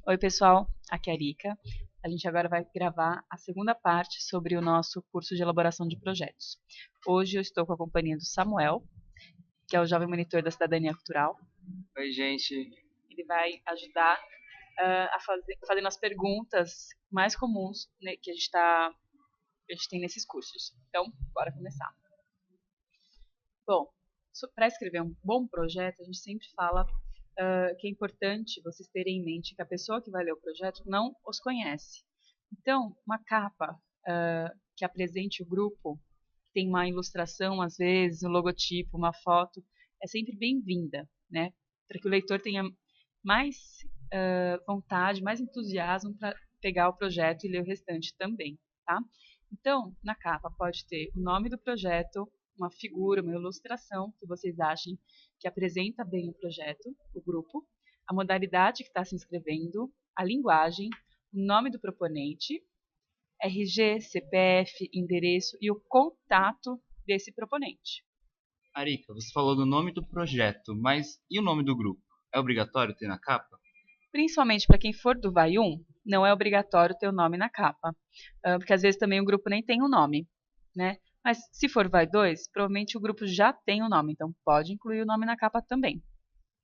Oi, pessoal, aqui é a Erika. A gente agora vai gravar a segunda parte sobre o nosso curso de elaboração de projetos. Hoje eu estou com a companhia do Samuel, que é o jovem monitor da Cidadania Cultural. Oi, gente. Ele vai ajudar fazendo as perguntas mais comuns, né, que a gente tem nesses cursos. Então, bora começar. Bom, para escrever um bom projeto, a gente sempre fala que é importante vocês terem em mente que a pessoa que vai ler o projeto não os conhece. Então, uma capa que apresente o grupo, que tem uma ilustração, às vezes, um logotipo, uma foto, é sempre bem-vinda, né? Para que o leitor tenha mais vontade, mais entusiasmo para pegar o projeto e ler o restante também, tá? Então, na capa pode ter o nome do projeto, uma figura, uma ilustração que vocês achem que apresenta bem o projeto, o grupo, a modalidade que está se inscrevendo, a linguagem, o nome do proponente, RG, CPF, endereço e o contato desse proponente. Arika, você falou do nome do projeto, mas e o nome do grupo? É obrigatório ter na capa? Principalmente para quem for do Vai 1, não é obrigatório ter o nome na capa, porque às vezes também o grupo nem tem um nome, né? Mas se for Vai 2, provavelmente o grupo já tem o nome, então pode incluir o nome na capa também.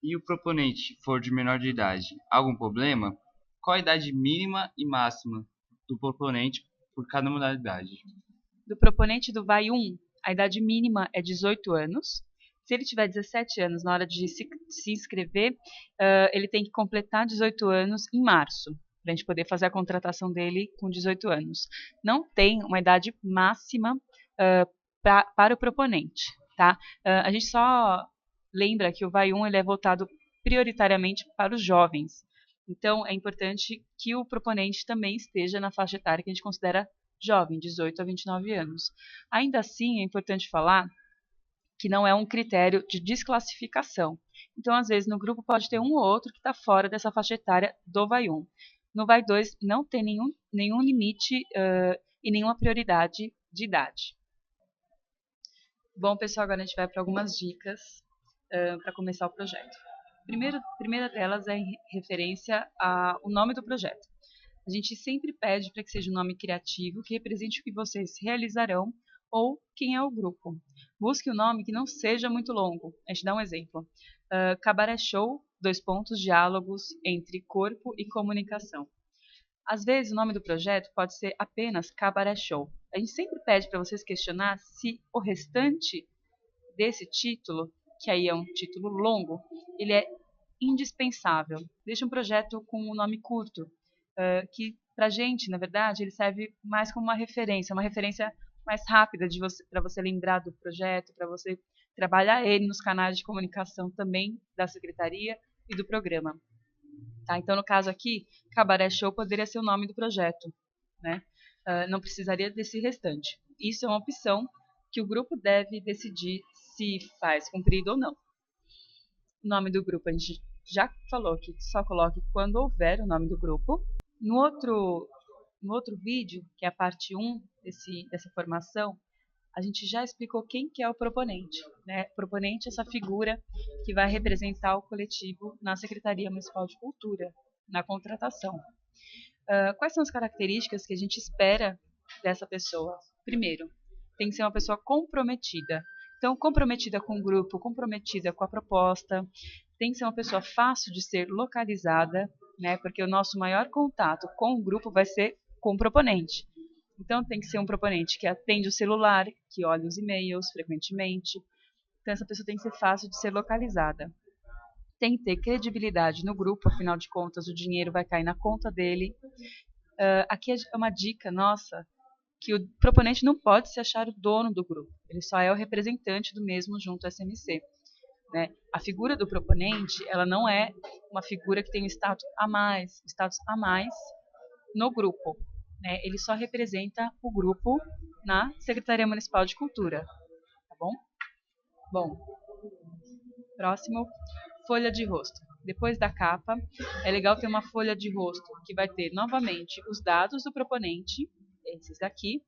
E o proponente for de menor de idade, algum problema? Qual a idade mínima e máxima do proponente por cada modalidade? Do proponente do Vai 1, a idade mínima é 18 anos. Se ele tiver 17 anos na hora de se inscrever, ele tem que completar 18 anos em março, para a gente poder fazer a contratação dele com 18 anos. Não tem uma idade máxima para o proponente, tá? A gente só lembra que o Vai 1 ele é voltado prioritariamente para os jovens. Então, é importante que o proponente também esteja na faixa etária que a gente considera jovem, 18 a 29 anos. Ainda assim, é importante falar que não é um critério de desclassificação. Então, às vezes, no grupo pode ter um ou outro que está fora dessa faixa etária do Vai 1. No Vai 2, não tem nenhum limite e nenhuma prioridade de idade. Bom, pessoal, agora a gente vai para algumas dicas para começar o projeto. Primeira delas é em referência ao nome do projeto. A gente sempre pede para que seja um nome criativo, que represente o que vocês realizarão ou quem é o grupo. Busque um nome que não seja muito longo. A gente dá um exemplo. Cabaré Show, diálogos entre corpo e comunicação. Às vezes o nome do projeto pode ser apenas Cabaré Show. A gente sempre pede para vocês questionar se o restante desse título, que aí é um título longo, ele é indispensável. Deixa um projeto com um nome curto, que pra gente, na verdade, ele serve mais como uma referência mais rápida para você lembrar do projeto, para você trabalhar ele nos canais de comunicação também da secretaria e do programa. Tá? Então, no caso aqui, Cabaré Show poderia ser o nome do projeto, né? Não precisaria desse restante. Isso é uma opção que o grupo deve decidir se faz cumprido ou não. O nome do grupo a gente já falou que só coloque quando houver o nome do grupo. No outro vídeo, que é a parte 1 dessa formação, a gente já explicou quem que é o proponente. Né? O proponente é essa figura que vai representar o coletivo na Secretaria Municipal de Cultura, na contratação. Quais são as características que a gente espera dessa pessoa? Primeiro, tem que ser uma pessoa comprometida. Então, comprometida com o grupo, comprometida com a proposta, tem que ser uma pessoa fácil de ser localizada, né? Porque o nosso maior contato com o grupo vai ser com o proponente. Então, tem que ser um proponente que atende o celular, que olha os e-mails frequentemente. Então, essa pessoa tem que ser fácil de ser localizada. Tem que ter credibilidade no grupo, afinal de contas, o dinheiro vai cair na conta dele. Aqui é uma dica nossa, que o proponente não pode se achar o dono do grupo, ele só é o representante do mesmo junto ao SMC. Né? A figura do proponente, ela não é uma figura que tem um status a mais no grupo. Né? Ele só representa o grupo na Secretaria Municipal de Cultura. Tá bom? Bom, próximo, folha de rosto. Depois da capa, é legal ter uma folha de rosto que vai ter novamente os dados do proponente, esses daqui,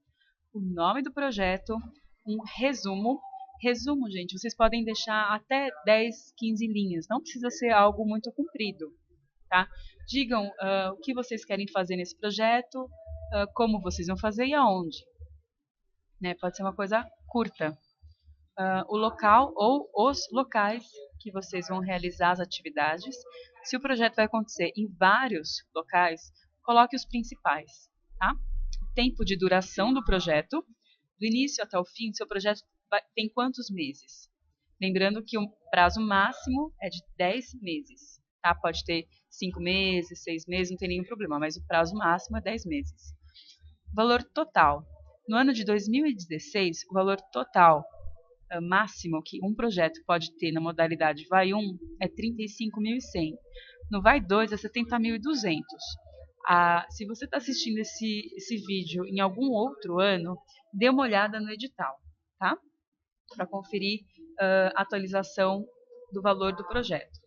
o nome do projeto, um resumo. Resumo, gente, vocês podem deixar até 10, 15 linhas, não precisa ser algo muito comprido. tá? Digam o que vocês querem fazer nesse projeto, como vocês vão fazer e aonde. Né? Pode ser uma coisa curta. O local ou os locais que vocês vão realizar as atividades. Se o projeto vai acontecer em vários locais, coloque os principais. Tá? O tempo de duração do projeto, do início até o fim, seu projeto tem quantos meses? Lembrando que o prazo máximo é de 10 meses. Tá? Pode ter 5 meses, 6 meses, não tem nenhum problema, mas o prazo máximo é 10 meses. Valor total. No ano de 2016, o valor total máximo que um projeto pode ter na modalidade Vai 1 é 35.100. No Vai 2 é 70.200. Se você está assistindo esse vídeo em algum outro ano, dê uma olhada no edital, tá? Para conferir a atualização do valor do projeto.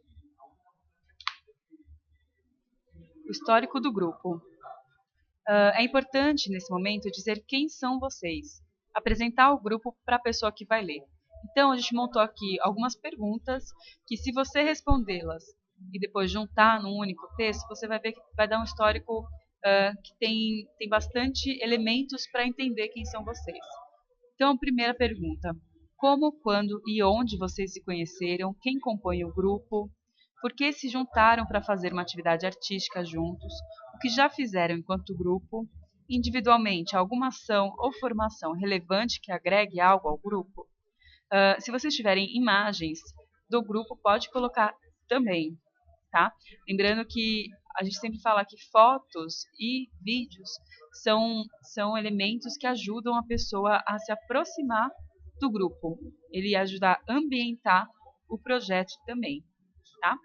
O histórico do grupo. É importante, nesse momento, dizer quem são vocês. Apresentar o grupo para a pessoa que vai ler. Então, a gente montou aqui algumas perguntas que, se você respondê-las e depois juntar num único texto, você vai ver que vai dar um histórico que tem bastante elementos para entender quem são vocês. Então, primeira pergunta. Como, quando e onde vocês se conheceram? Quem compõe o grupo? Por que se juntaram para fazer uma atividade artística juntos? O que já fizeram enquanto grupo? Individualmente, alguma ação ou formação relevante que agregue algo ao grupo? Se vocês tiverem imagens do grupo, pode colocar também, tá? Lembrando que a gente sempre fala que fotos e vídeos são elementos que ajudam a pessoa a se aproximar do grupo. Ele ajuda a ambientar o projeto também, tá?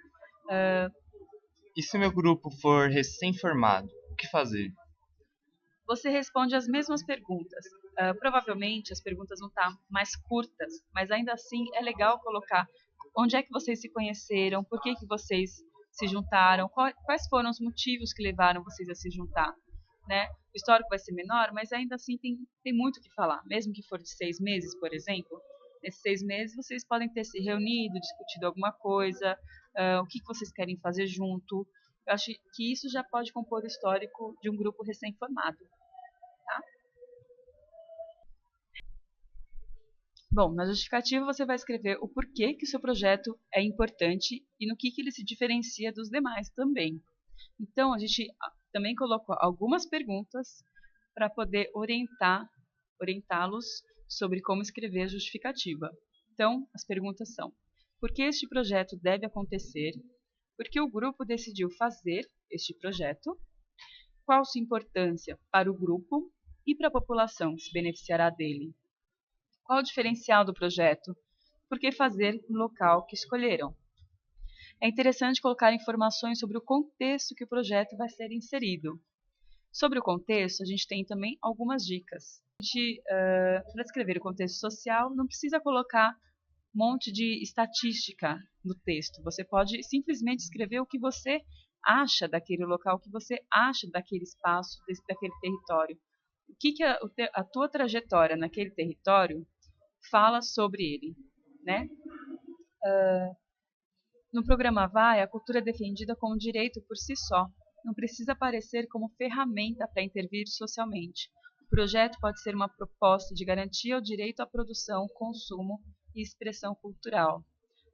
E se meu grupo for recém-formado, o que fazer? Você responde as mesmas perguntas. Provavelmente as perguntas vão estar mais curtas, mas ainda assim é legal colocar onde é que vocês se conheceram, por que vocês se juntaram, quais foram os motivos que levaram vocês a se juntar. Né? O histórico vai ser menor, mas ainda assim tem muito o que falar. Mesmo que for de 6 meses, por exemplo, nesses 6 meses vocês podem ter se reunido, discutido alguma coisa, o que vocês querem fazer junto. Eu acho que isso já pode compor o histórico de um grupo recém-formado. Tá? Bom, na justificativa você vai escrever o porquê que o seu projeto é importante e no que ele se diferencia dos demais também. Então, a gente também colocou algumas perguntas para poder orientá-los sobre como escrever a justificativa. Então, as perguntas são: por que este projeto deve acontecer? Por que o grupo decidiu fazer este projeto? Qual sua importância para o grupo e para a população que se beneficiará dele? Qual o diferencial do projeto? Por que fazer no local que escolheram? É interessante colocar informações sobre o contexto que o projeto vai ser inserido. Sobre o contexto, a gente tem também algumas dicas. Para descrever o contexto social, não precisa colocar um monte de estatística no texto. Você pode simplesmente escrever o que você acha daquele local, o que você acha daquele espaço, daquele território. O que a tua trajetória naquele território fala sobre ele, né? No programa Vai, a cultura é defendida como direito por si só. Não precisa aparecer como ferramenta para intervir socialmente. O projeto pode ser uma proposta de garantia ao direito à produção, consumo e expressão cultural.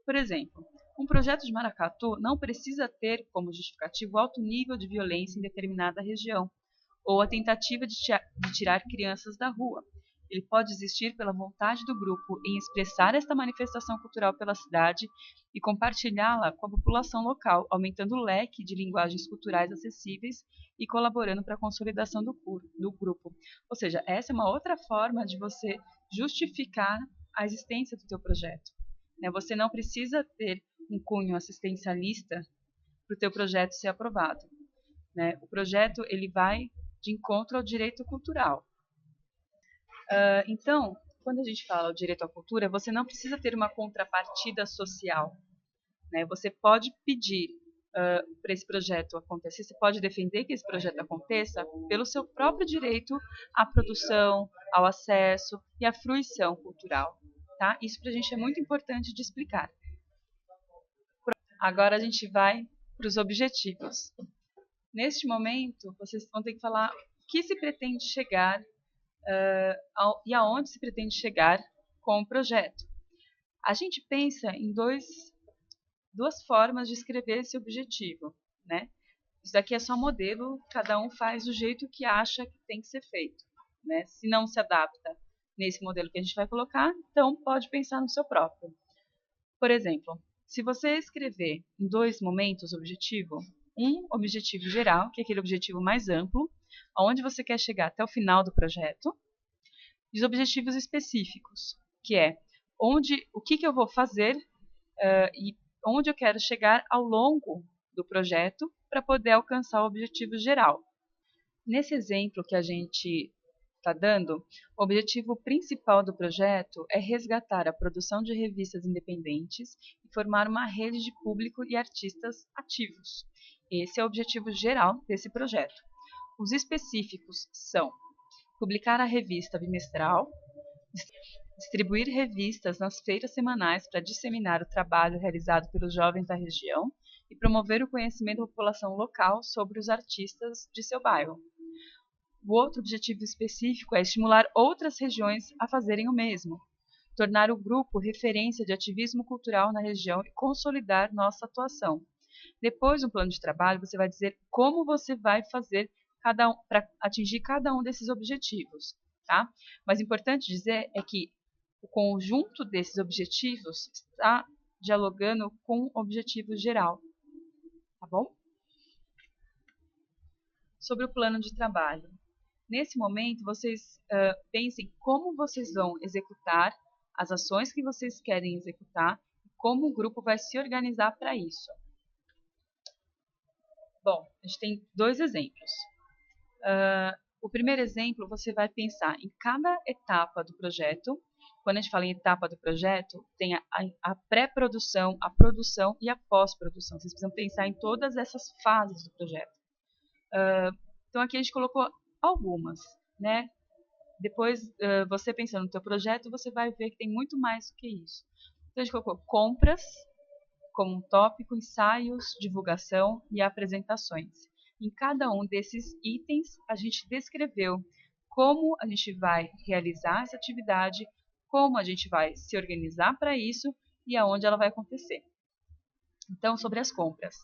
Por exemplo, um projeto de maracatu não precisa ter como justificativo alto nível de violência em determinada região, ou a tentativa de tirar crianças da rua. Ele pode existir pela vontade do grupo em expressar esta manifestação cultural pela cidade e compartilhá-la com a população local, aumentando o leque de linguagens culturais acessíveis e colaborando para a consolidação do grupo. Ou seja, essa é uma outra forma de você justificar a existência do teu projeto. Você não precisa ter um cunho assistencialista para o teu projeto ser aprovado. O projeto ele vai de encontro ao direito cultural. Então, quando a gente fala o direito à cultura, você não precisa ter uma contrapartida social. Você pode pedir para esse projeto acontecer, você pode defender que esse projeto aconteça pelo seu próprio direito à produção, ao acesso e à fruição cultural. Tá? Isso para a gente é muito importante de explicar. Agora a gente vai para os objetivos. Neste momento, vocês vão ter que falar o que se pretende chegar e aonde se pretende chegar com o projeto. A gente pensa em duas formas de escrever esse objetivo, né? Isso daqui é só modelo, cada um faz do jeito que acha que tem que ser feito, né? Se não se adapta nesse modelo que a gente vai colocar, então pode pensar no seu próprio. Por exemplo, se você escrever em 2 momentos objetivo, um objetivo geral, que é aquele objetivo mais amplo, aonde você quer chegar até o final do projeto, e os objetivos específicos, que é o que eu vou fazer e onde eu quero chegar ao longo do projeto para poder alcançar o objetivo geral. Nesse exemplo que a gente está dando, o objetivo principal do projeto é resgatar a produção de revistas independentes e formar uma rede de público e artistas ativos. Esse é o objetivo geral desse projeto. Os específicos são publicar a revista bimestral, distribuir revistas nas feiras semanais para disseminar o trabalho realizado pelos jovens da região e promover o conhecimento da população local sobre os artistas de seu bairro. O outro objetivo específico é estimular outras regiões a fazerem o mesmo, tornar o grupo referência de ativismo cultural na região e consolidar nossa atuação. Depois, no plano de trabalho, você vai dizer como você vai fazer para atingir cada um desses objetivos, tá? Mas importante dizer é que o conjunto desses objetivos está dialogando com o objetivo geral, tá bom? Sobre o plano de trabalho. Nesse momento, vocês pensem como vocês vão executar as ações que vocês querem executar e como o grupo vai se organizar para isso. Bom, a gente tem 2 exemplos. O primeiro exemplo, você vai pensar em cada etapa do projeto. Quando a gente fala em etapa do projeto, tem a pré-produção, a produção e a pós-produção. Vocês precisam pensar em todas essas fases do projeto. Então, aqui a gente colocou algumas, né? Depois, você pensando no seu projeto, você vai ver que tem muito mais do que isso. Então, a gente colocou compras como um tópico, ensaios, divulgação e apresentações. Em cada um desses itens, a gente descreveu como a gente vai realizar essa atividade, como a gente vai se organizar para isso e aonde ela vai acontecer. Então, sobre as compras.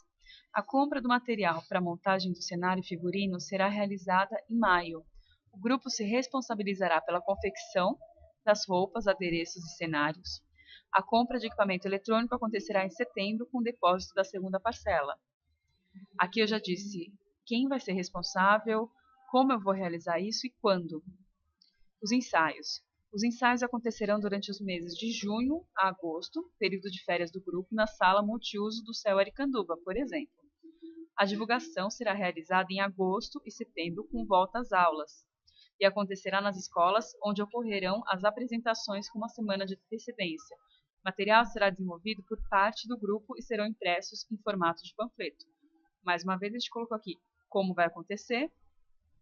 A compra do material para a montagem do cenário e figurino será realizada em maio. O grupo se responsabilizará pela confecção das roupas, adereços e cenários. A compra de equipamento eletrônico acontecerá em setembro com o depósito da segunda parcela. Aqui eu já disse quem vai ser responsável, como eu vou realizar isso e quando. Os ensaios. Os ensaios acontecerão durante os meses de junho a agosto, período de férias do grupo, na sala multiuso do CEU Aricanduva, por exemplo. A divulgação será realizada em agosto e setembro com volta às aulas e acontecerá nas escolas onde ocorrerão as apresentações com uma semana de antecedência. O material será desenvolvido por parte do grupo e serão impressos em formato de panfleto. Mais uma vez, a gente colocou aqui como vai acontecer,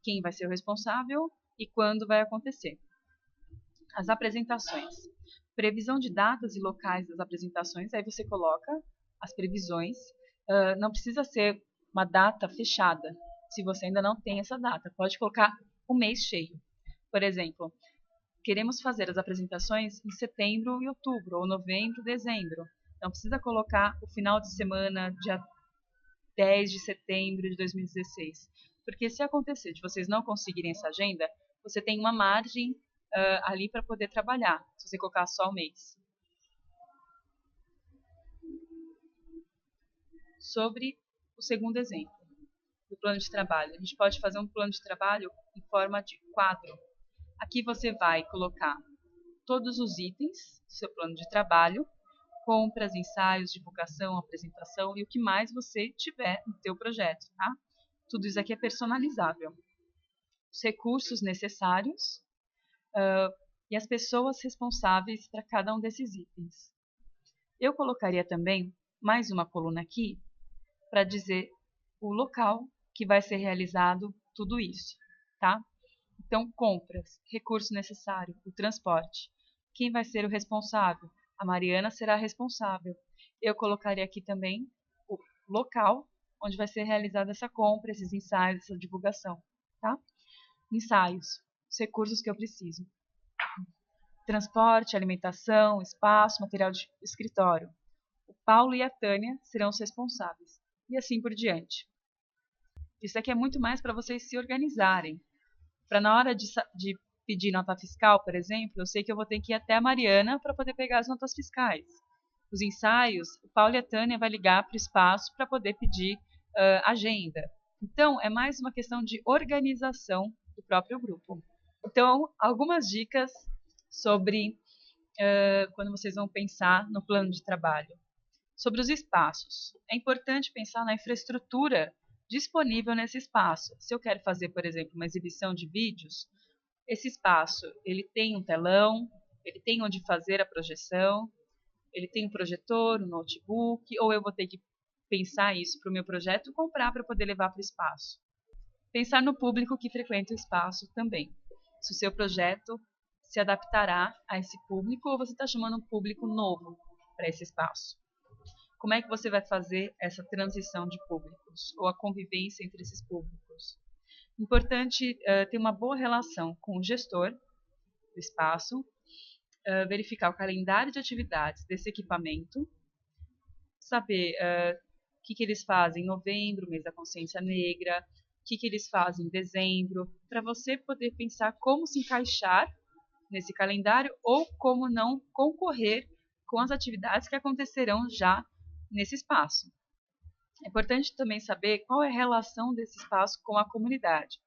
quem vai ser o responsável e quando vai acontecer. As apresentações. Previsão de datas e locais das apresentações, aí você coloca as previsões. Não precisa ser uma data fechada, se você ainda não tem essa data. Pode colocar o mês cheio. Por exemplo, queremos fazer as apresentações em setembro e outubro, ou novembro, dezembro. Não precisa colocar o final de semana, dia 10 de setembro de 2016. Porque se acontecer de vocês não conseguirem essa agenda, você tem uma margem ali para poder trabalhar, se você colocar só o mês. Sobre o segundo exemplo, do plano de trabalho. A gente pode fazer um plano de trabalho em forma de quadro. Aqui você vai colocar todos os itens do seu plano de trabalho, compras, ensaios, divulgação, apresentação e o que mais você tiver no seu projeto, tá? Tudo isso aqui é personalizável. Os recursos necessários e as pessoas responsáveis para cada um desses itens. Eu colocaria também mais uma coluna aqui para dizer o local que vai ser realizado tudo isso, tá? Então, compras, recurso necessário, o transporte. Quem vai ser o responsável? A Mariana será a responsável. Eu colocaria aqui também o local onde vai ser realizada essa compra, esses ensaios, essa divulgação, tá? Ensaios, os recursos que eu preciso. Transporte, alimentação, espaço, material de escritório. O Paulo e a Tânia serão os responsáveis. E assim por diante. Isso aqui é muito mais para vocês se organizarem. Para na hora de pedir nota fiscal, por exemplo, eu sei que eu vou ter que ir até a Mariana para poder pegar as notas fiscais. Os ensaios, o Paulo e a Tânia vai ligar para o espaço para poder pedir agenda. Então, é mais uma questão de organização do próprio grupo. Então, algumas dicas sobre quando vocês vão pensar no plano de trabalho. Sobre os espaços. É importante pensar na infraestrutura disponível nesse espaço. Se eu quero fazer, por exemplo, uma exibição de vídeos, esse espaço ele tem um telão, ele tem onde fazer a projeção, ele tem um projetor, um notebook, ou eu vou ter que pensar isso para o meu projeto e comprar para poder levar para o espaço. Pensar no público que frequenta o espaço também. Se o seu projeto se adaptará a esse público ou você está chamando um público novo para esse espaço. Como é que você vai fazer essa transição de públicos ou a convivência entre esses públicos? Importante ter uma boa relação com o gestor do espaço, verificar o calendário de atividades desse equipamento, saber o que eles fazem em novembro, mês da consciência negra, o que eles fazem em dezembro, para você poder pensar como se encaixar nesse calendário ou como não concorrer com as atividades que acontecerão já nesse espaço. É importante também saber qual é a relação desse espaço com a comunidade.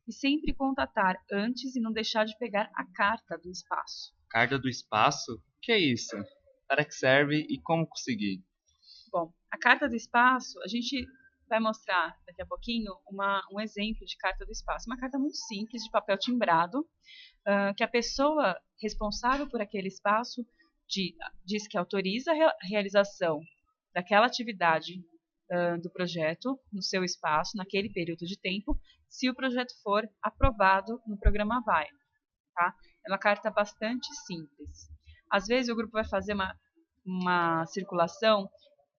E sempre contatar antes e não deixar de pegar a carta do espaço. Carta do espaço? O que é isso? Para que serve e como conseguir? Bom, a carta do espaço, a gente vai mostrar daqui a pouquinho um exemplo de carta do espaço. Uma carta muito simples, de papel timbrado, que a pessoa responsável por aquele espaço diz que autoriza a realização daquela atividade do projeto no seu espaço, naquele período de tempo, se o projeto for aprovado no programa VAI. Tá? É uma carta bastante simples. Às vezes o grupo vai fazer uma circulação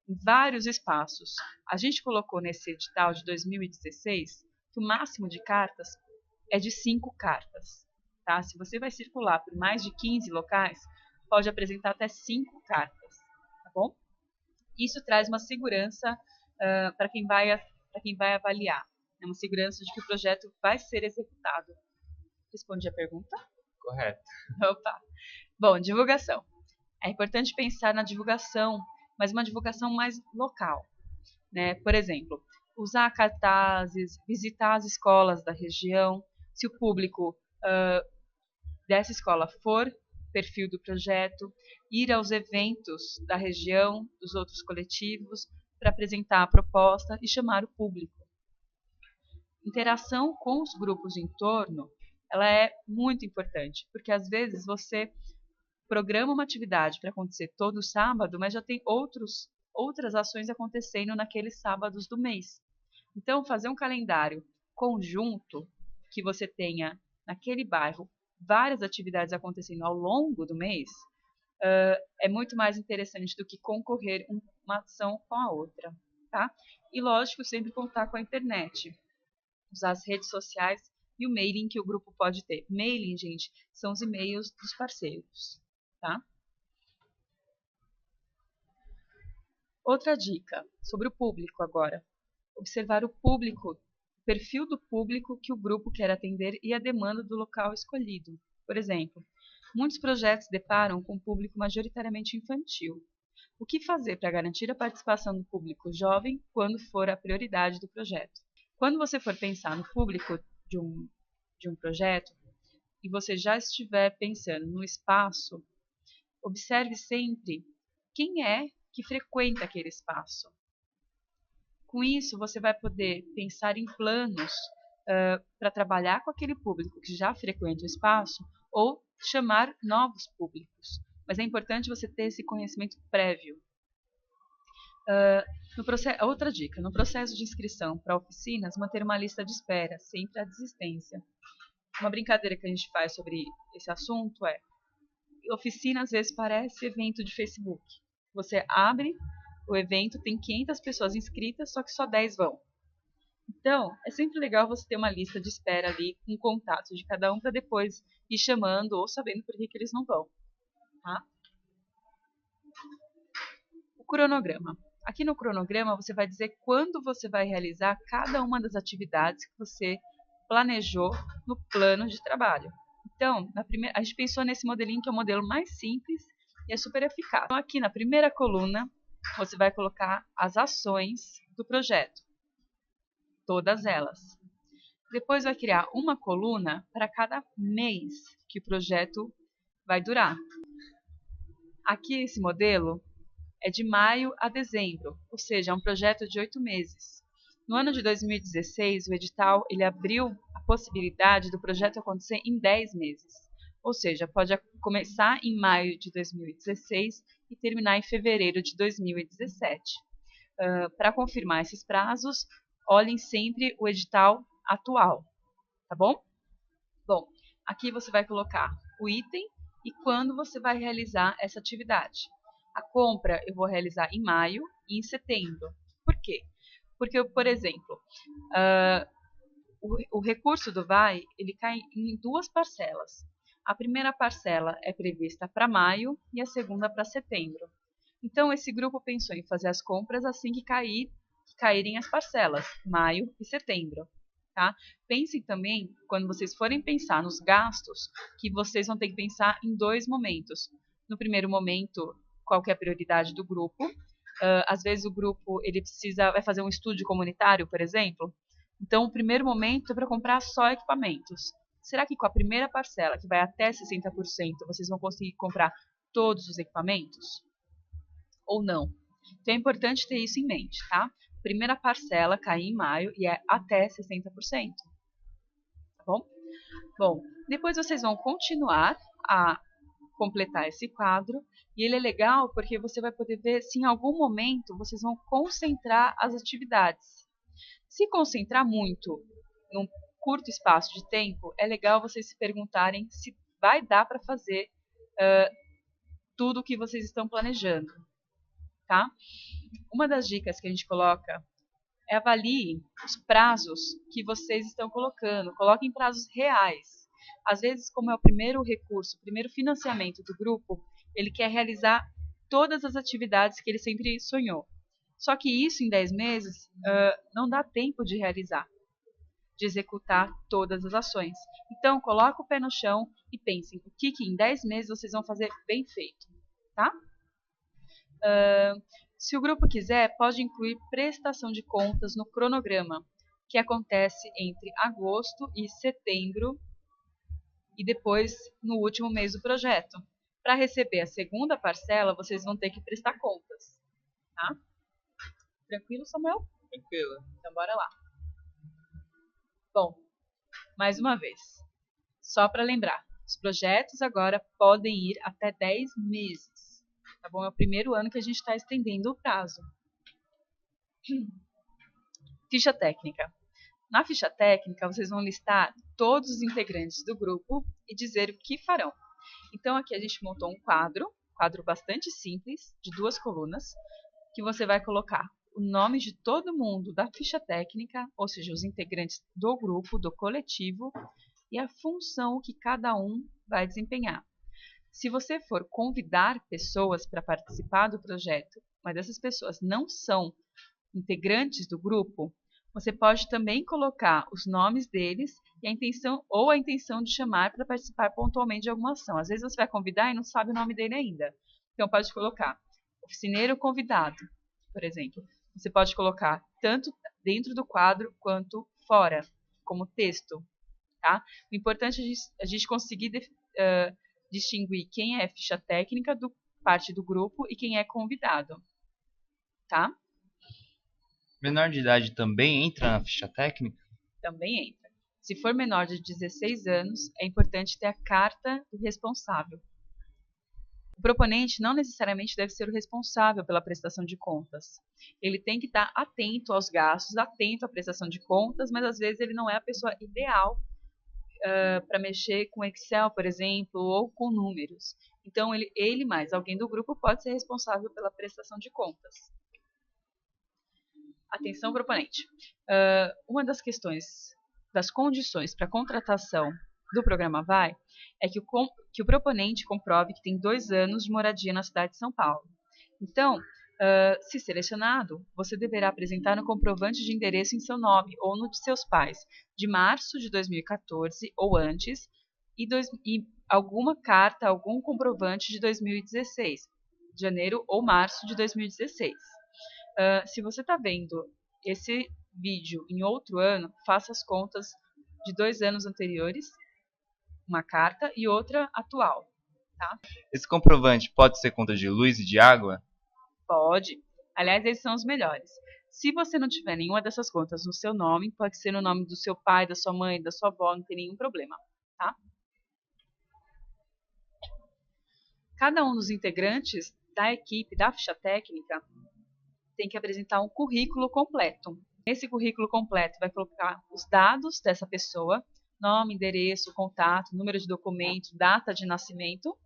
em vários espaços. A gente colocou nesse edital de 2016 que o máximo de cartas é de 5 cartas. Tá? Se você vai circular por mais de 15 locais, pode apresentar até 5 cartas. Tá bom? Isso traz uma segurança para quem vai avaliar. É uma segurança de que o projeto vai ser executado. Respondi a pergunta? Correto. Opa! Bom, divulgação. É importante pensar na divulgação, mas uma divulgação mais local. Né? Por exemplo, usar cartazes, visitar as escolas da região. Se o público dessa escola for perfil do projeto, ir aos eventos da região, dos outros coletivos, para apresentar a proposta e chamar o público. Interação com os grupos em torno, ela é muito importante, porque às vezes você programa uma atividade para acontecer todo sábado, mas já tem outras ações acontecendo naqueles sábados do mês. Então, fazer um calendário conjunto que você tenha naquele bairro várias atividades acontecendo ao longo do mês é muito mais interessante do que concorrer uma ação com a outra, tá? E lógico, sempre contar com a internet, usar as redes sociais e o mailing que o grupo pode ter. Mailing, gente, são os e-mails dos parceiros, tá? Outra dica sobre o público agora. Observar o público, o perfil do público que o grupo quer atender e a demanda do local escolhido. Por exemplo, muitos projetos deparam com um público majoritariamente infantil. O que fazer para garantir a participação do público jovem quando for a prioridade do projeto? Quando você for pensar no público de um projeto e você já estiver pensando no espaço, observe sempre quem é que frequenta aquele espaço. Com isso, você vai poder pensar em planos para trabalhar com aquele público que já frequenta o espaço ou chamar novos públicos. Mas é importante você ter esse conhecimento prévio. Outra dica, no processo de inscrição para oficinas, manter uma lista de espera, sempre à desistência. Uma brincadeira que a gente faz sobre esse assunto é: oficina às vezes parece evento de Facebook. Você abre o evento tem 500 pessoas inscritas, só que só 10 vão. Então, é sempre legal você ter uma lista de espera ali com contatos de cada um para depois ir chamando ou sabendo por que eles não vão. Tá? O cronograma. Aqui no cronograma você vai dizer quando você vai realizar cada uma das atividades que você planejou no plano de trabalho. Então, a gente pensou nesse modelinho que é o modelo mais simples e é super eficaz. Então, aqui na primeira coluna, você vai colocar as ações do projeto. Todas elas. Depois vai criar uma coluna para cada mês que o projeto vai durar. Aqui esse modelo é de maio a dezembro, ou seja, é um projeto de 8 meses. No ano de 2016, o edital ele abriu a possibilidade do projeto acontecer em 10 meses. Ou seja, pode começar em maio de 2016 e terminar em fevereiro de 2017. Para confirmar esses prazos, olhem sempre o edital atual, tá bom? Bom, aqui você vai colocar o item e quando você vai realizar essa atividade. A compra eu vou realizar em maio e em setembro. Por quê? Porque, por exemplo, o recurso do VAI ele cai em duas parcelas. A primeira parcela é prevista para maio e a segunda para setembro. Então, esse grupo pensou em fazer as compras assim que caírem as parcelas, maio e setembro. Tá? Pensem também, quando vocês forem pensar nos gastos, que vocês vão ter que pensar em dois momentos. No primeiro momento, qual que é a prioridade do grupo? Às vezes o grupo ele vai fazer um estúdio comunitário, por exemplo. Então, o primeiro momento é para comprar só equipamentos. Será que com a primeira parcela, que vai até 60%, vocês vão conseguir comprar todos os equipamentos? Ou não? Então, é importante ter isso em mente, tá? Primeira parcela cai em maio e é até 60%. Tá bom? Bom, depois vocês vão continuar a completar esse quadro e ele é legal porque você vai poder ver se em algum momento vocês vão concentrar as atividades. Se concentrar muito num curto espaço de tempo, é legal vocês se perguntarem se vai dar para fazer tudo o que vocês estão planejando. Tá? Uma das dicas que a gente coloca é avalie os prazos que vocês estão colocando. Coloquem prazos reais. Às vezes, como é o primeiro recurso, o primeiro financiamento do grupo, ele quer realizar todas as atividades que ele sempre sonhou. Só que isso em 10 meses não dá tempo de realizar, de executar todas as ações. Então, coloque o pé no chão e pensem o que em 10 meses vocês vão fazer bem feito. Tá? Se o grupo quiser, pode incluir prestação de contas no cronograma, que acontece entre agosto e setembro e depois no último mês do projeto. Para receber a segunda parcela, vocês vão ter que prestar contas. Tá? Tranquilo, Samuel? Tranquilo. Então, bora lá. Bom, mais uma vez, só para lembrar, os projetos agora podem ir até 10 meses. Tá bom? É o primeiro ano que a gente está estendendo o prazo. Ficha técnica. Na ficha técnica, vocês vão listar todos os integrantes do grupo e dizer o que farão. Então, aqui a gente montou um quadro bastante simples, de 2 colunas, que você vai colocar o nome de todo mundo da ficha técnica, ou seja, os integrantes do grupo, do coletivo, e a função que cada um vai desempenhar. Se você for convidar pessoas para participar do projeto, mas essas pessoas não são integrantes do grupo, você pode também colocar os nomes deles e a intenção de chamar para participar pontualmente de alguma ação. Às vezes você vai convidar e não sabe o nome dele ainda. Então pode colocar oficineiro convidado, por exemplo. Você pode colocar tanto dentro do quadro quanto fora, como texto. Tá? O importante é a gente conseguir distinguir quem é ficha técnica do parte do grupo e quem é convidado. Tá? Menor de idade também entra na ficha técnica? Também entra. Se for menor de 16 anos, é importante ter a carta do responsável. O proponente não necessariamente deve ser o responsável pela prestação de contas. Ele tem que estar atento aos gastos, atento à prestação de contas, mas às vezes ele não é a pessoa ideal para mexer com Excel, por exemplo, ou com números. Então, ele mais alguém do grupo pode ser responsável pela prestação de contas. Atenção, proponente. Uma das questões, das condições para contratação do programa VAI é que o proponente comprove que tem 2 anos de moradia na cidade de São Paulo. Então, se selecionado, você deverá apresentar um comprovante de endereço em seu nome ou no de seus pais, de março de 2014 ou antes, e alguma carta, algum comprovante de 2016, janeiro ou março de 2016. Se você está vendo esse vídeo em outro ano, faça as contas de 2 anos anteriores, uma carta e outra atual, tá? Esse comprovante pode ser conta de luz e de água? Pode. Aliás, eles são os melhores. Se você não tiver nenhuma dessas contas no seu nome, pode ser no nome do seu pai, da sua mãe, da sua avó, não tem nenhum problema, tá? Cada um dos integrantes da equipe da ficha técnica tem que apresentar um currículo completo. Nesse currículo completo vai colocar os dados dessa pessoa, nome, endereço, contato, número de documento, data de nascimento,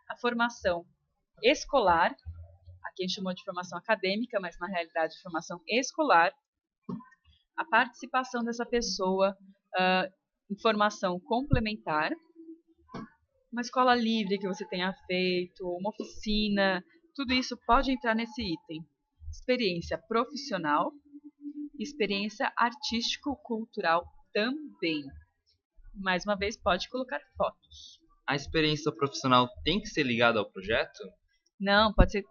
a formação escolar, aqui a gente chamou de formação acadêmica, mas na realidade formação escolar, a participação dessa pessoa, informação complementar, uma escola livre que você tenha feito, uma oficina, tudo isso pode entrar nesse item. Experiência profissional, experiência artístico-cultural também. Mais uma vez, pode colocar fotos. A experiência profissional tem que ser ligada ao projeto? Não, pode ser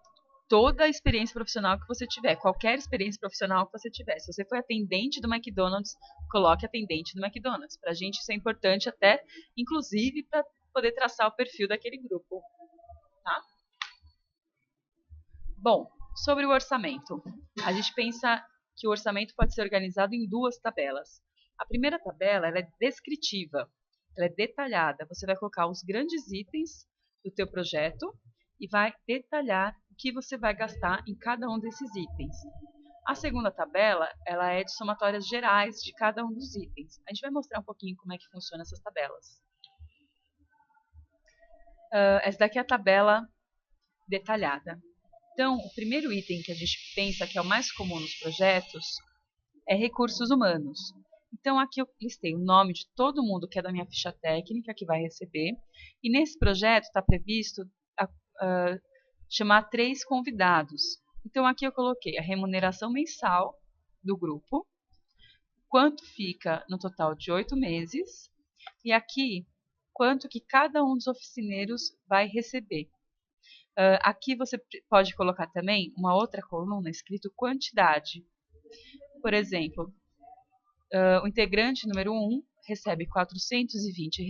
toda a experiência profissional que você tiver, qualquer experiência profissional que você tiver. Se você foi atendente do McDonald's, coloque atendente do McDonald's. Para a gente isso é importante até, inclusive, para poder traçar o perfil daquele grupo. Tá? Bom, sobre o orçamento. A gente pensa que o orçamento pode ser organizado em 2 tabelas. A primeira tabela ela é descritiva, ela é detalhada. Você vai colocar os grandes itens do teu projeto e vai detalhar o que você vai gastar em cada um desses itens. A segunda tabela ela é de somatórias gerais de cada um dos itens. A gente vai mostrar um pouquinho como é que funciona essas tabelas. Essa daqui é a tabela detalhada. Então, o primeiro item que a gente pensa que é o mais comum nos projetos é recursos humanos. Então, aqui eu listei o nome de todo mundo que é da minha ficha técnica, que vai receber. E nesse projeto está previsto chamar 3 convidados. Então, aqui eu coloquei a remuneração mensal do grupo, quanto fica no total de 8 meses, e aqui quanto que cada um dos oficineiros vai receber. Aqui você pode colocar também uma outra coluna escrito quantidade. Por exemplo, o integrante número 1 recebe R$ 420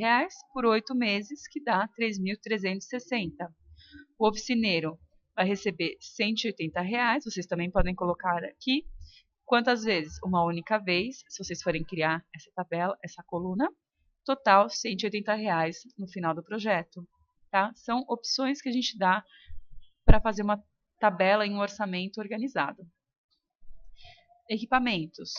por 8 meses, que dá R$ 3.360. O oficineiro vai receber R$ 180, vocês também podem colocar aqui. Quantas vezes? Uma única vez, se vocês forem criar essa tabela, essa coluna. Total, R$ 180 no final do projeto. Tá? São opções que a gente dá para fazer uma tabela em um orçamento organizado. Equipamentos.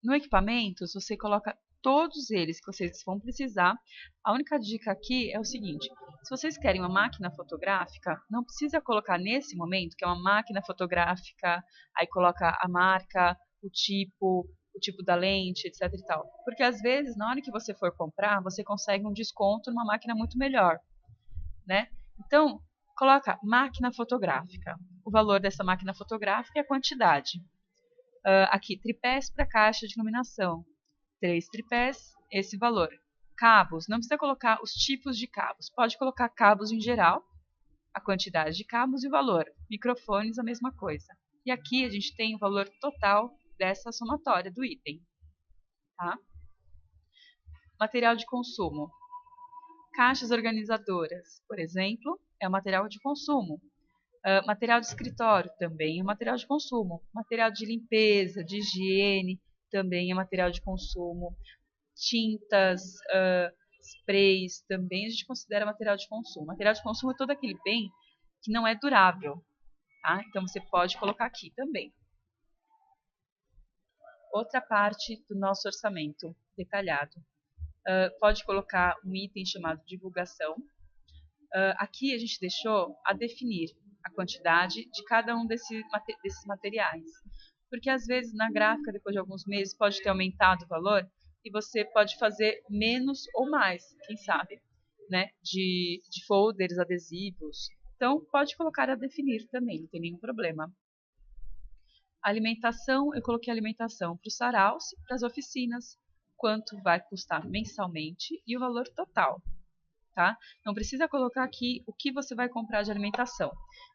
No equipamentos, você coloca todos eles que vocês vão precisar. A única dica aqui é o seguinte: se vocês querem uma máquina fotográfica, não precisa colocar nesse momento que é uma máquina fotográfica, aí coloca a marca, o tipo da lente, etc e tal. Porque às vezes, na hora que você for comprar, você consegue um desconto numa máquina muito melhor, né? Então, coloca máquina fotográfica. O valor dessa máquina fotográfica é a quantidade. Aqui, tripés para caixa de iluminação. 3 tripés, esse valor. Cabos, não precisa colocar os tipos de cabos. Pode colocar cabos em geral, a quantidade de cabos e o valor. Microfones, a mesma coisa. E aqui a gente tem o valor total dessa somatória do item. Tá? Material de consumo. Caixas organizadoras, por exemplo, é um material de consumo. Material de escritório também é material de consumo. Material de limpeza, de higiene, também é material de consumo. Tintas, sprays, também a gente considera material de consumo. Material de consumo é todo aquele bem que não é durável. Tá? Então você pode colocar aqui também. Outra parte do nosso orçamento detalhado. Pode colocar um item chamado divulgação. Aqui a gente deixou a definir a quantidade de cada um desses materiais. porque às vezes na gráfica, depois de alguns meses, pode ter aumentado o valor e você pode fazer menos ou mais, quem sabe, né, de folders, adesivos. Então, pode colocar a definir também, não tem nenhum problema. Alimentação, eu coloquei alimentação para os saraus, para as oficinas, quanto vai custar mensalmente e o valor total, tá? Não precisa colocar aqui o que você vai comprar de alimentação,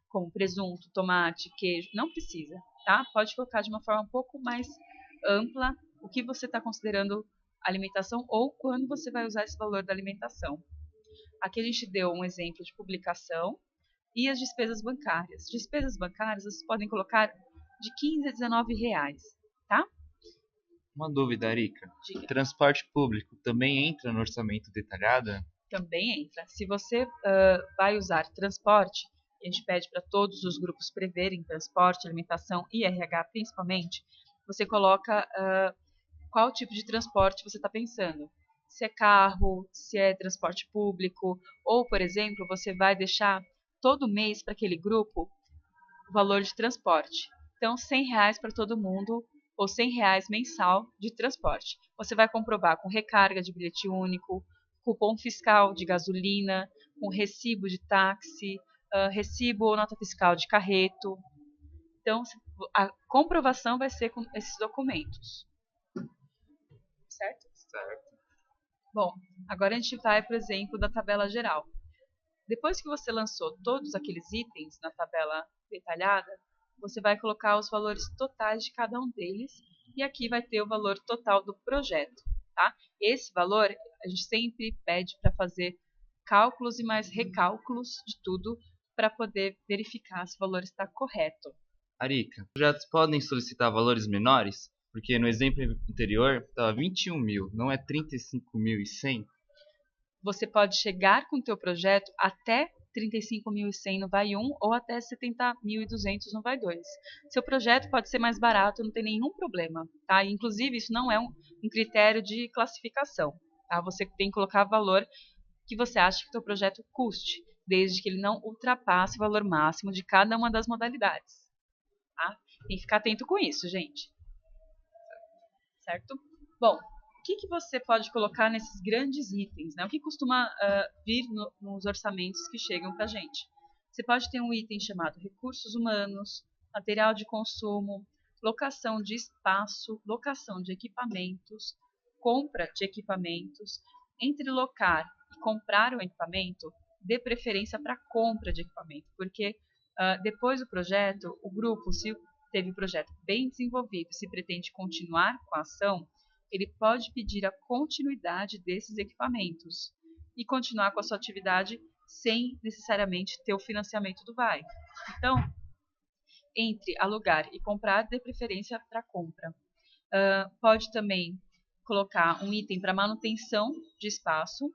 como presunto, tomate, queijo, não precisa, tá? Pode colocar de uma forma um pouco mais ampla o que você está considerando alimentação ou quando você vai usar esse valor da alimentação. Aqui a gente deu um exemplo de publicação e as despesas bancárias. Despesas bancárias vocês podem colocar de 15 a 19 reais, tá? Uma dúvida, Arica. Diga. Transporte público também entra no orçamento detalhado? Também entra. Se você vai usar transporte, a gente pede para todos os grupos preverem transporte, alimentação e RH principalmente, você coloca qual tipo de transporte você está pensando. Se é carro, se é transporte público, ou, por exemplo, você vai deixar todo mês para aquele grupo o valor de transporte. Então, R$ 100 para todo mundo, ou R$ 100 mensal de transporte. Você vai comprovar com recarga de bilhete único, cupom fiscal de gasolina, com recibo de táxi, recibo ou nota fiscal de carreto. Então, a comprovação vai ser com esses documentos. Certo? Certo. Bom, agora a gente vai para o exemplo da tabela geral. Depois que você lançou todos aqueles itens na tabela detalhada, você vai colocar os valores totais de cada um deles e aqui vai ter o valor total do projeto, tá? Esse valor a gente sempre pede para fazer cálculos e mais recálculos de tudo para poder verificar se o valor está correto. Arica, projetos podem solicitar valores menores? Porque no exemplo anterior estava 21 mil, não é 35.100? Você pode chegar com o teu projeto até 35.100 no Vai 1 ou até 70.200 no Vai 2. Seu projeto pode ser mais barato, não tem nenhum problema, tá? Inclusive, isso não é um critério de classificação, tá? Você tem que colocar o valor que você acha que o teu projeto custe, desde que ele não ultrapasse o valor máximo de cada uma das modalidades, tá? Tem que ficar atento com isso, gente. Certo? Bom, o que você pode colocar nesses grandes itens, né? O que costuma vir nos orçamentos que chegam para a gente? Você pode ter um item chamado recursos humanos, material de consumo, locação de espaço, locação de equipamentos, compra de equipamentos. Entre locar e comprar o equipamento, dê preferência para compra de equipamento, porque depois do projeto, o grupo, se teve o projeto bem desenvolvido, se pretende continuar com a ação, ele pode pedir a continuidade desses equipamentos e continuar com a sua atividade sem necessariamente ter o financiamento do VAI. Então, entre alugar e comprar, dê preferência para compra. Pode também colocar um item para manutenção de espaço,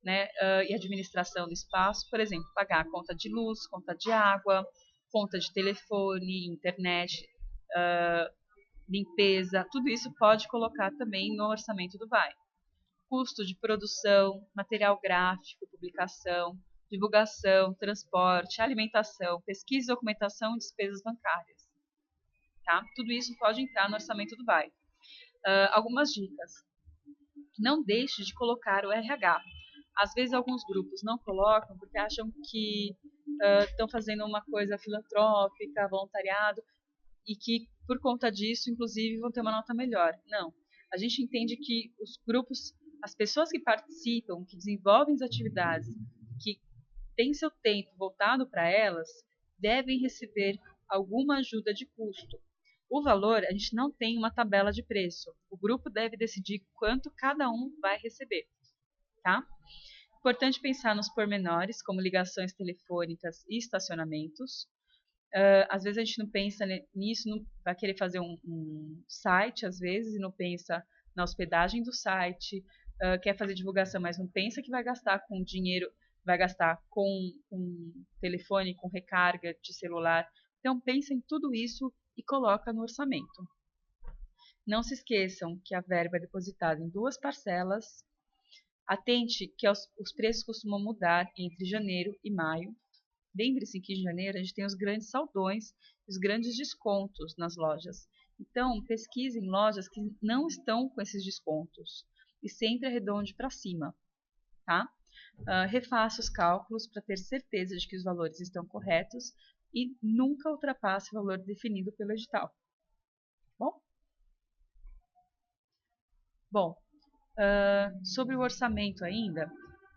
né, e administração do espaço, por exemplo, pagar a conta de luz, conta de água, conta de telefone, internet, limpeza, tudo isso pode colocar também no orçamento do VAI. Custo de produção, material gráfico, publicação, divulgação, transporte, alimentação, pesquisa, documentação e despesas bancárias. Tá? Tudo isso pode entrar no orçamento do VAI. Algumas dicas. Não deixe de colocar o RH. Às vezes alguns grupos não colocam porque acham que estão fazendo uma coisa filantrópica, voluntariado, e que por conta disso, inclusive, vão ter uma nota melhor. Não. A gente entende que os grupos, as pessoas que participam, que desenvolvem as atividades, que têm seu tempo voltado para elas, devem receber alguma ajuda de custo. O valor, a gente não tem uma tabela de preço. O grupo deve decidir quanto cada um vai receber, tá? Importante pensar nos pormenores, como ligações telefônicas e estacionamentos. Às vezes a gente não pensa nisso, não vai querer fazer um site, às vezes, e não pensa na hospedagem do site, quer fazer divulgação, mas não pensa que vai gastar com dinheiro, vai gastar com telefone, com recarga de celular. Então pensa em tudo isso e coloca no orçamento. Não se esqueçam que a verba é depositada em 2 parcelas. Atente que os preços costumam mudar entre janeiro e maio. Lembre-se que em janeiro a gente tem os grandes saldões, os grandes descontos nas lojas. Então, pesquise em lojas que não estão com esses descontos e sempre arredonde para cima, tá? Refaça os cálculos para ter certeza de que os valores estão corretos e nunca ultrapasse o valor definido pelo edital. Bom? Bom, sobre o orçamento ainda,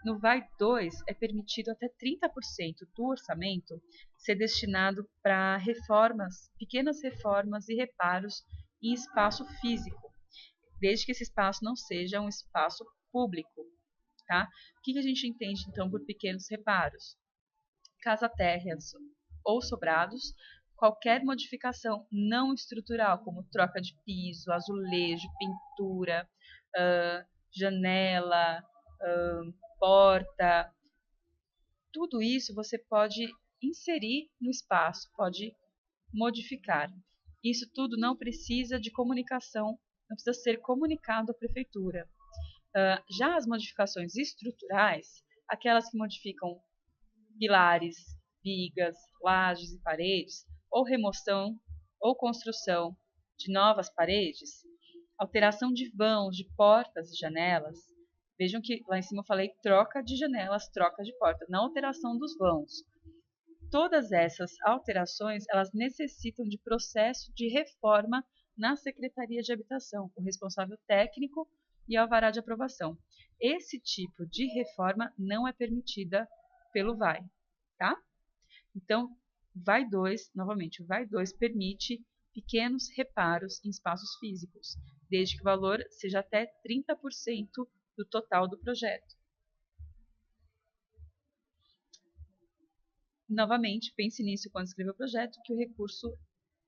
no VAI 2 é permitido até 30% do orçamento ser destinado para reformas, pequenas reformas e reparos em espaço físico, desde que esse espaço não seja um espaço público. Tá? O que a gente entende então por pequenos reparos? Casa-térreas ou sobrados, qualquer modificação não estrutural, como troca de piso, azulejo, pintura, janela, porta, tudo isso você pode inserir no espaço, pode modificar. Isso tudo não precisa de comunicação, não precisa ser comunicado à prefeitura. Já as modificações estruturais, aquelas que modificam pilares, vigas, lajes e paredes, ou remoção ou construção de novas paredes, alteração de vãos, de portas e janelas. Vejam que lá em cima eu falei troca de janelas, troca de portas, não alteração dos vãos. Todas essas alterações, elas necessitam de processo de reforma na Secretaria de Habitação, o responsável técnico e alvará de aprovação. Esse tipo de reforma não é permitida pelo VAI, tá? Então, VAI 2, novamente, o VAI 2 permite pequenos reparos em espaços físicos, desde que o valor seja até 30% do total do projeto. Novamente, pense nisso quando escrever o projeto, que o recurso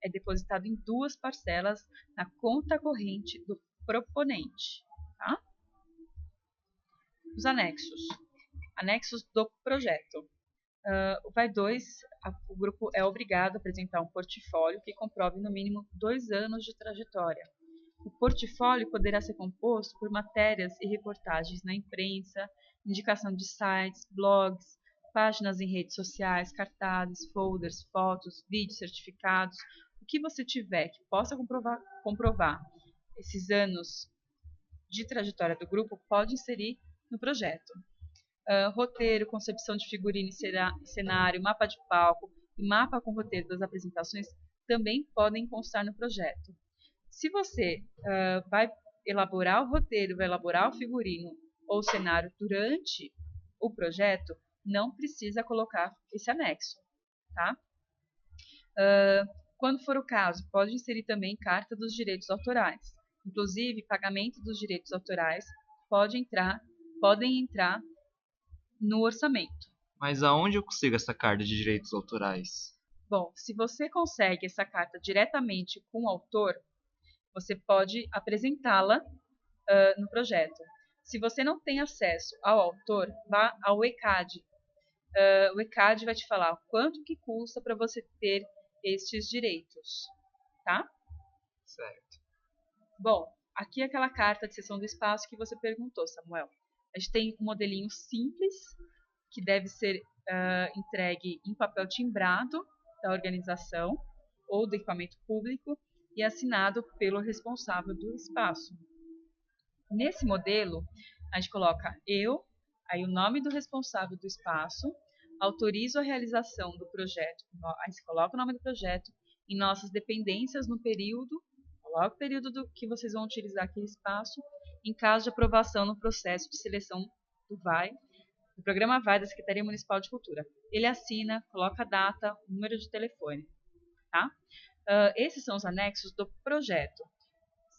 é depositado em 2 parcelas na conta corrente do proponente. Tá? Os anexos. Anexos do projeto. O VAI 2, o grupo é obrigado a apresentar um portfólio que comprove no mínimo 2 anos de trajetória. O portfólio poderá ser composto por matérias e reportagens na imprensa, indicação de sites, blogs, páginas em redes sociais, cartazes, folders, fotos, vídeos, certificados, o que você tiver que possa comprovar esses anos de trajetória do grupo pode inserir no projeto. Roteiro, concepção de figurino e cenário, mapa de palco e mapa com roteiro das apresentações também podem constar no projeto. Se você vai elaborar o roteiro, vai elaborar o figurino ou o cenário durante o projeto, não precisa colocar esse anexo, tá? Quando for o caso, pode inserir também carta dos direitos autorais. Inclusive, pagamento dos direitos autorais podem entrar no orçamento. Mas aonde eu consigo essa carta de direitos autorais? Bom, se você consegue essa carta diretamente com o autor, você pode apresentá-la no projeto. Se você não tem acesso ao autor, vá ao ECAD. O ECAD vai te falar quanto que custa para você ter estes direitos, tá? Certo. Bom, aqui é aquela carta de cessão do espaço que você perguntou, Samuel. A gente tem um modelinho simples que deve ser entregue em papel timbrado da organização ou do equipamento público e assinado pelo responsável do espaço. Nesse modelo, a gente coloca eu, aí o nome do responsável do espaço, autorizo a realização do projeto, aí você coloca o nome do projeto, em nossas dependências no período, coloca o período que vocês vão utilizar aquele espaço, em caso de aprovação no processo de seleção do VAI, do programa VAI da Secretaria Municipal de Cultura. Ele assina, coloca a data, o número de telefone. Tá? Esses são os anexos do projeto.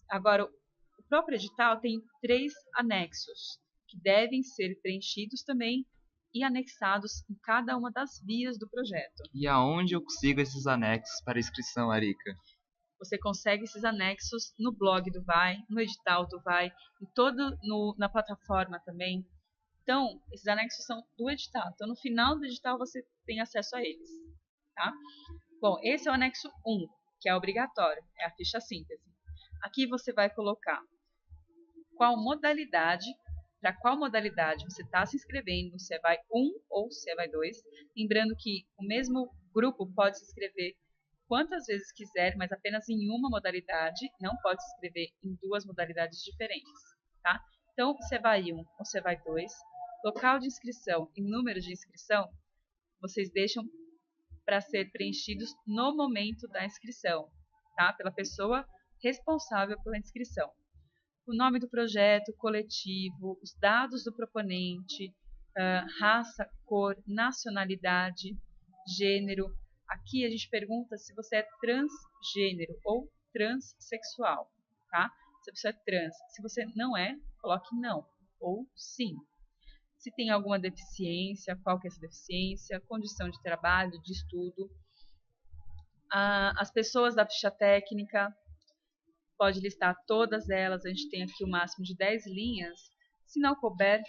Agora, o próprio edital tem 3 anexos, que devem ser preenchidos também e anexados em cada uma das vias do projeto. E aonde eu consigo esses anexos para inscrição, Arica? Você consegue esses anexos no blog do VAI, no edital do VAI, na plataforma também. Então, esses anexos são do edital. Então, no final do edital, você tem acesso a eles. Tá? Bom, esse é o anexo 1, que é obrigatório, é a ficha síntese. Aqui você vai colocar para qual modalidade você está se inscrevendo, se é VAI 1 ou se é VAI 2. Lembrando que o mesmo grupo pode se inscrever quantas vezes quiser, mas apenas em uma modalidade, não pode se inscrever em duas modalidades diferentes, tá? Então, CEVAI 1 ou CEVAI 2, local de inscrição e número de inscrição, vocês deixam para ser preenchidos no momento da inscrição, tá? Pela pessoa responsável pela inscrição. O nome do projeto, coletivo, os dados do proponente, raça, cor, nacionalidade, gênero. Aqui a gente pergunta se você é transgênero ou transexual, tá? Se você é trans. Se você não é, coloque não ou sim. Se tem alguma deficiência, qual que é essa deficiência, condição de trabalho, de estudo. As pessoas da ficha técnica, pode listar todas elas, a gente tem aqui o máximo de 10 linhas. Se não couber,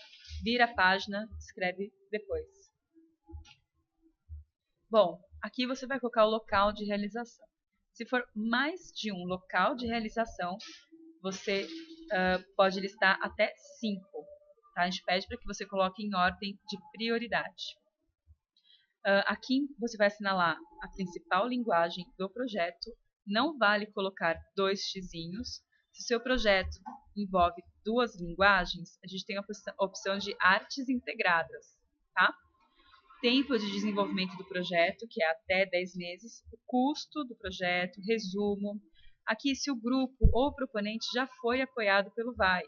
vira a página, escreve depois. Bom, aqui você vai colocar o local de realização. Se for mais de um local de realização, você pode listar até 5. Tá? A gente pede para que você coloque em ordem de prioridade. Aqui você vai assinalar a principal linguagem do projeto. Não vale colocar 2 xizinhos. Se o seu projeto envolve 2 linguagens, a gente tem a opção de artes integradas. Tá? Tempo de desenvolvimento do projeto, que é até 10 meses. O custo do projeto, resumo. Aqui, se o grupo ou o proponente já foi apoiado pelo VAI.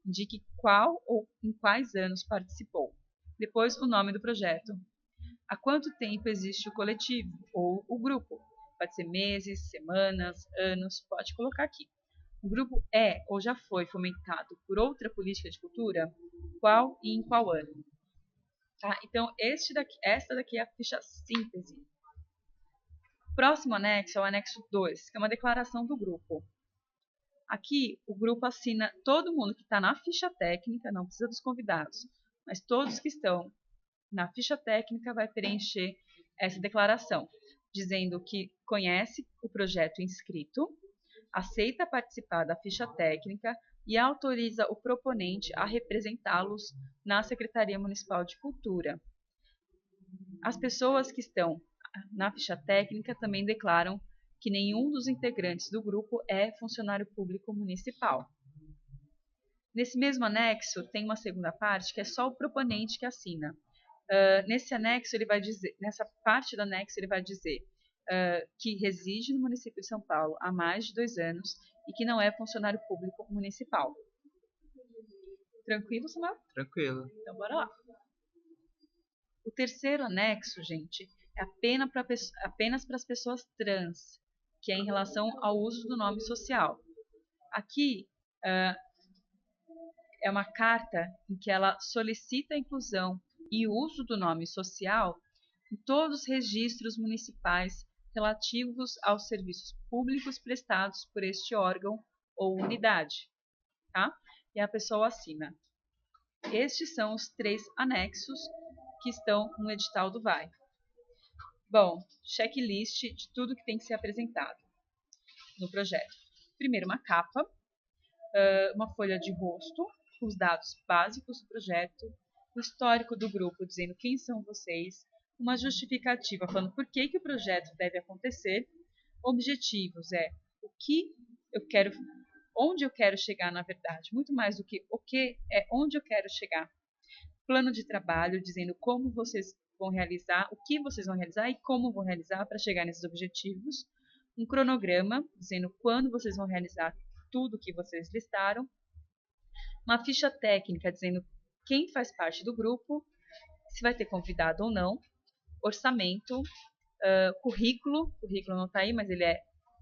Indique qual ou em quais anos participou. Depois, o nome do projeto. Há quanto tempo existe o coletivo ou o grupo? Pode ser meses, semanas, anos, pode colocar aqui. O grupo é ou já foi fomentado por outra política de cultura? Qual e em qual ano? Tá? Então, esta daqui é a ficha síntese. Próximo anexo é o anexo 2, que é uma declaração do grupo. Aqui, o grupo assina todo mundo que está na ficha técnica, não precisa dos convidados, mas todos que estão na ficha técnica vai preencher essa declaração, dizendo que conhece o projeto inscrito, aceita participar da ficha técnica e autoriza o proponente a representá-los na Secretaria Municipal de Cultura. As pessoas que estão na ficha técnica também declaram que nenhum dos integrantes do grupo é funcionário público municipal. Nesse mesmo anexo, tem uma segunda parte que é só o proponente que assina. Nesse anexo, ele vai dizer, nessa parte do anexo, ele vai dizer que reside no município de São Paulo há mais de 2 anos e que não é funcionário público municipal. Tranquilo, Samuel? Tranquilo. Então, bora lá. O terceiro anexo, gente, é apenas para as pessoas trans, que é em relação ao uso do nome social. Aqui é uma carta em que ela solicita a inclusão e o uso do nome social em todos os registros municipais relativos aos serviços públicos prestados por este órgão ou unidade. Tá? E a pessoa assina. Estes são os 3 anexos que estão no edital do VAI. Bom, checklist de tudo que tem que ser apresentado no projeto. Primeiro, uma capa, uma folha de rosto, com os dados básicos do projeto, o histórico do grupo, dizendo quem são vocês, uma justificativa falando por que o projeto deve acontecer, objetivos, o que eu quero, onde eu quero chegar na verdade, muito mais do que o que é onde eu quero chegar. Plano de trabalho, dizendo como vocês vão realizar, o que vocês vão realizar e como vão realizar para chegar nesses objetivos. Um cronograma, dizendo quando vocês vão realizar tudo que vocês listaram. Uma ficha técnica, dizendo quem faz parte do grupo, se vai ter convidado ou não. Orçamento, currículo não está aí, mas ele é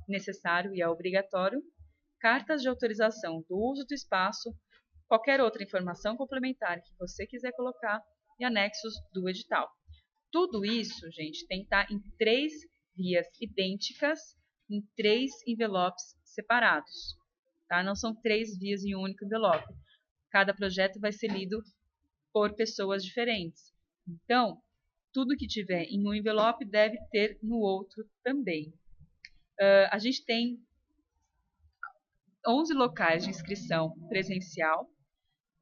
necessário e é obrigatório. Cartas de autorização do uso do espaço, qualquer outra informação complementar que você quiser colocar e anexos do edital. Tudo isso, gente, tem que estar em 3 vias idênticas, em 3 envelopes separados. Tá? Não são 3 vias em um único envelope. Cada projeto vai ser lido por pessoas diferentes. Então, tudo que tiver em um envelope deve ter no outro também. A gente tem 11 locais de inscrição presencial.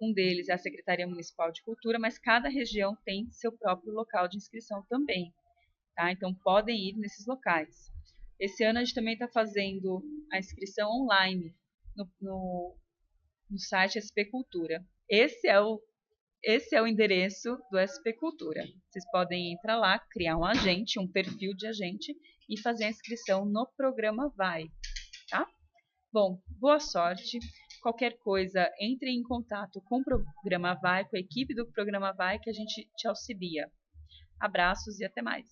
Um deles é a Secretaria Municipal de Cultura, mas cada região tem seu próprio local de inscrição também. Tá? Então, podem ir nesses locais. Esse ano a gente também está fazendo a inscrição online no site SP Cultura. Esse é o endereço do SP Cultura. Vocês podem entrar lá, criar um agente, um perfil de agente e fazer a inscrição no programa Vai, tá? Bom, boa sorte. Qualquer coisa, entre em contato com o programa Vai, com a equipe do programa Vai, que a gente te auxilia. Abraços e até mais.